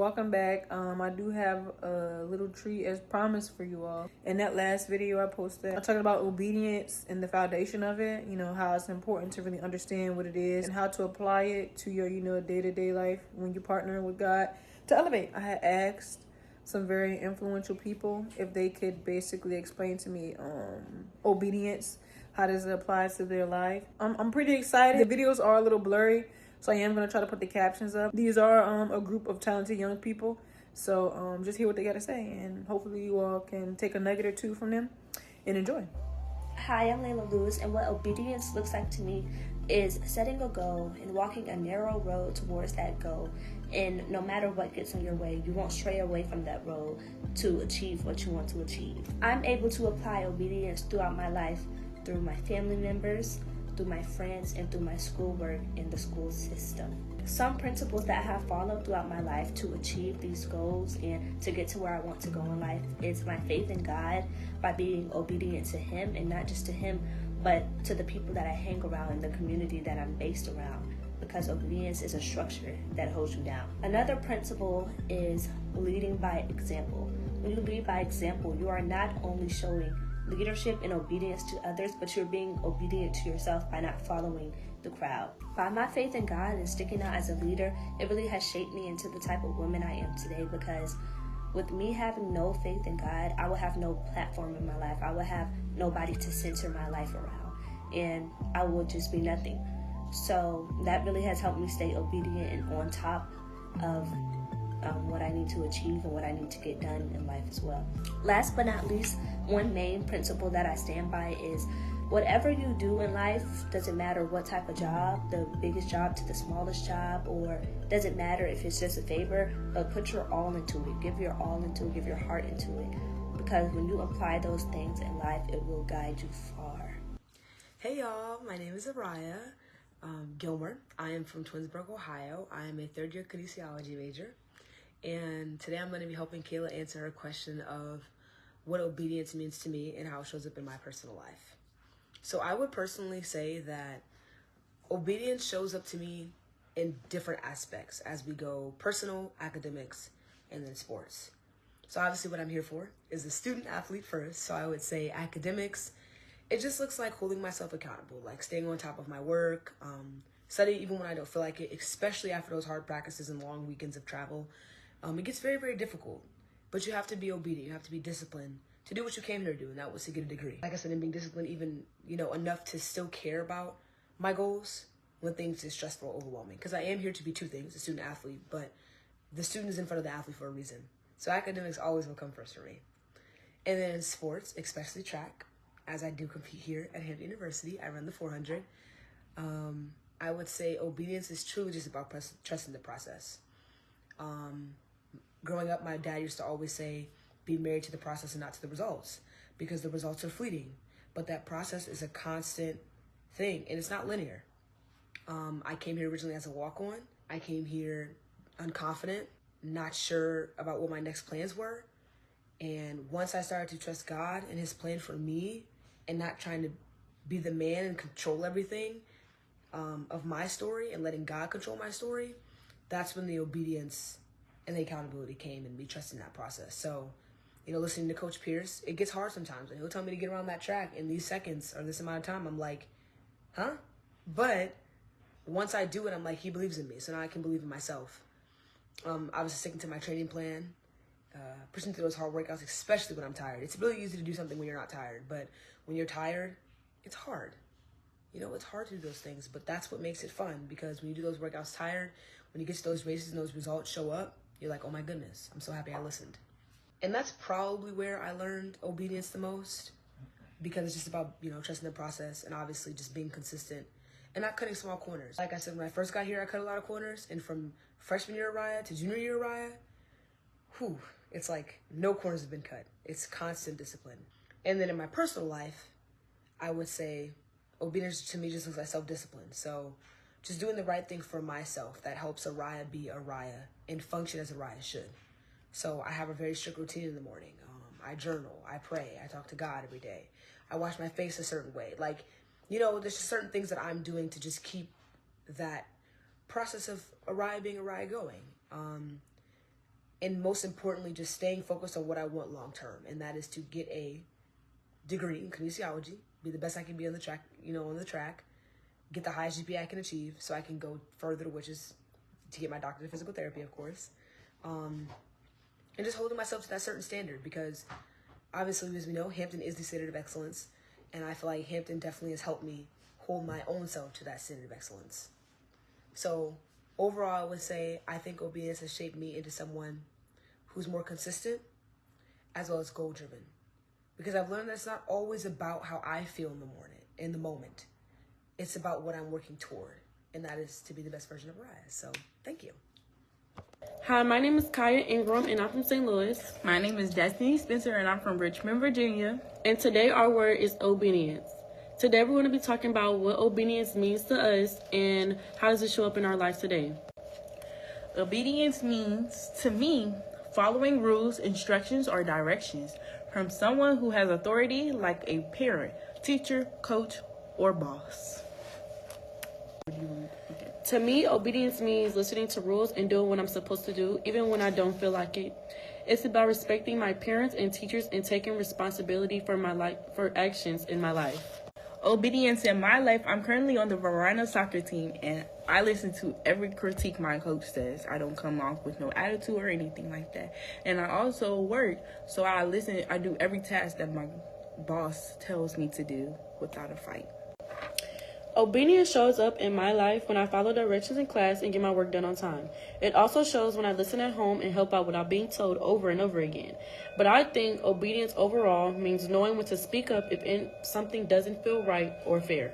welcome back. I do have a little treat as promised for you all. In that last video I posted, I talked about obedience and the foundation of it, how it's important to really understand what it is and how to apply it to your, day-to-day life when you're partnering with God to elevate. I had asked some very influential people if they could basically explain to me obedience. How does it apply to their life? I'm pretty excited. The videos are a little blurry, so I am going to try to put the captions up. These are a group of talented young people. So just hear what they got to say. And hopefully you all can take a nugget or two from them and enjoy. Hi, I'm Layla Lewis, and what obedience looks like to me is setting a goal and walking a narrow road towards that goal. And no matter what gets in your way, you won't stray away from that road to achieve what you want to achieve. I'm able to apply obedience throughout my life through my family members, through my friends, and through my schoolwork in the school system. Some principles that I have followed throughout my life to achieve these goals and to get to where I want to go in life is my faith in God by being obedient to Him, and not just to Him, but to the people that I hang around in the community that I'm based around, because obedience is a structure that holds you down. Another principle is leading by example. When you lead by example, you are not only showing leadership and obedience to others, but you're being obedient to yourself by not following the crowd. By my faith in God and sticking out as a leader, it really has shaped me into the type of woman I am today, because with me having no faith in God, I will have no platform in my life. I will have nobody to center my life around, and I will just be nothing. So that really has helped me stay obedient and on top of what I need to achieve and what I need to get done in life as well. Last but not least, one main principle that I stand by is whatever you do in life, doesn't matter what type of job, the biggest job to the smallest job, or doesn't matter if it's just a favor, but put your all into it. Give your all into it, give your heart into it. Because when you apply those things in life, it will guide you far. Hey y'all, my name is Araya Gilmer. I am from Twinsburg, Ohio. I am a third-year kinesiology major. And today I'm going to be helping Kayla answer her question of what obedience means to me and how it shows up in my personal life. So I would personally say that obedience shows up to me in different aspects as we go personal, academics, and then sports. So obviously what I'm here for is a student athlete first. So I would say academics, it just looks like holding myself accountable, like staying on top of my work, studying even when I don't feel like it, especially after those hard practices and long weekends of travel. It gets very, very difficult, but you have to be obedient. You have to be disciplined to do what you came here to do, and that was to get a degree. Like I said, in being disciplined, even, enough to still care about my goals when things get stressful or overwhelming. Because I am here to be two things, a student athlete, but the student is in front of the athlete for a reason. So academics always will come first for me. And then in sports, especially track, as I do compete here at Hampton University, I run the 400. I would say obedience is truly just about trusting the process. Growing up, my dad used to always say, be married to the process and not to the results, because the results are fleeting. But that process is a constant thing, and it's not linear. I came here originally as a walk-on. I came here unconfident, not sure about what my next plans were. And once I started to trust God and His plan for me and not trying to be the man and control everything of my story and letting God control my story, that's when the obedience and the accountability came, and me trusting that process. So, listening to Coach Pierce, it gets hard sometimes. And he'll tell me to get around that track in these seconds or this amount of time. I'm like, huh? But once I do it, I'm like, He believes in me. So now I can believe in myself. I was sticking to my training plan, pushing through those hard workouts, especially when I'm tired. It's really easy to do something when you're not tired. But when you're tired, it's hard. It's hard to do those things. But that's what makes it fun, because when you do those workouts tired, when you get to those races and those results show up, you're like, oh my goodness, I'm so happy I listened. And that's probably where I learned obedience the most, because it's just about, trusting the process and obviously just being consistent and not cutting small corners. Like I said, when I first got here, I cut a lot of corners. And from freshman year Araya to junior year Araya, it's like no corners have been cut. It's constant discipline. And then in my personal life, I would say obedience to me just looks like self-discipline. So just doing the right thing for myself that helps Araya be Araya and function as Araya should. So I have a very strict routine in the morning. I journal, I pray, I talk to God every day. I wash my face a certain way. There's just certain things that I'm doing to just keep that process of Araya being Araya going. and most importantly, just staying focused on what I want long term, and that is to get a degree in kinesiology, be the best I can be on the track, get the highest GPA I can achieve so I can go further, which is to get my doctorate of physical therapy, of course. And just holding myself to that certain standard, because obviously, as we know, Hampton is the standard of excellence, and I feel like Hampton definitely has helped me hold my own self to that standard of excellence. So overall, I would say I think obedience has shaped me into someone who's more consistent as well as goal-driven. Because I've learned that it's not always about how I feel in the moment. It's about what I'm working toward, and that is to be the best version of Rise. So, thank you. Hi, my name is Kaya Ingram, and I'm from St. Louis. My name is Destiny Spencer, and I'm from Richmond, Virginia. And today our word is obedience. Today we're going to be talking about what obedience means to us and how does it show up in our lives today. Obedience means, to me, following rules, instructions, or directions from someone who has authority, like a parent, teacher, coach, or boss. To me, obedience means listening to rules and doing what I'm supposed to do, even when I don't feel like it. It's about respecting my parents and teachers and taking responsibility for my life, for actions in my life. Obedience in my life, I'm currently on the Verona soccer team, and I listen to every critique my coach says. I don't come off with no attitude or anything like that. And I also work, so I do every task that my boss tells me to do without a fight. Obedience shows up in my life when I follow directions in class and get my work done on time. It also shows when I listen at home and help out without being told over and over again. But I think obedience overall means knowing when to speak up if something doesn't feel right or fair.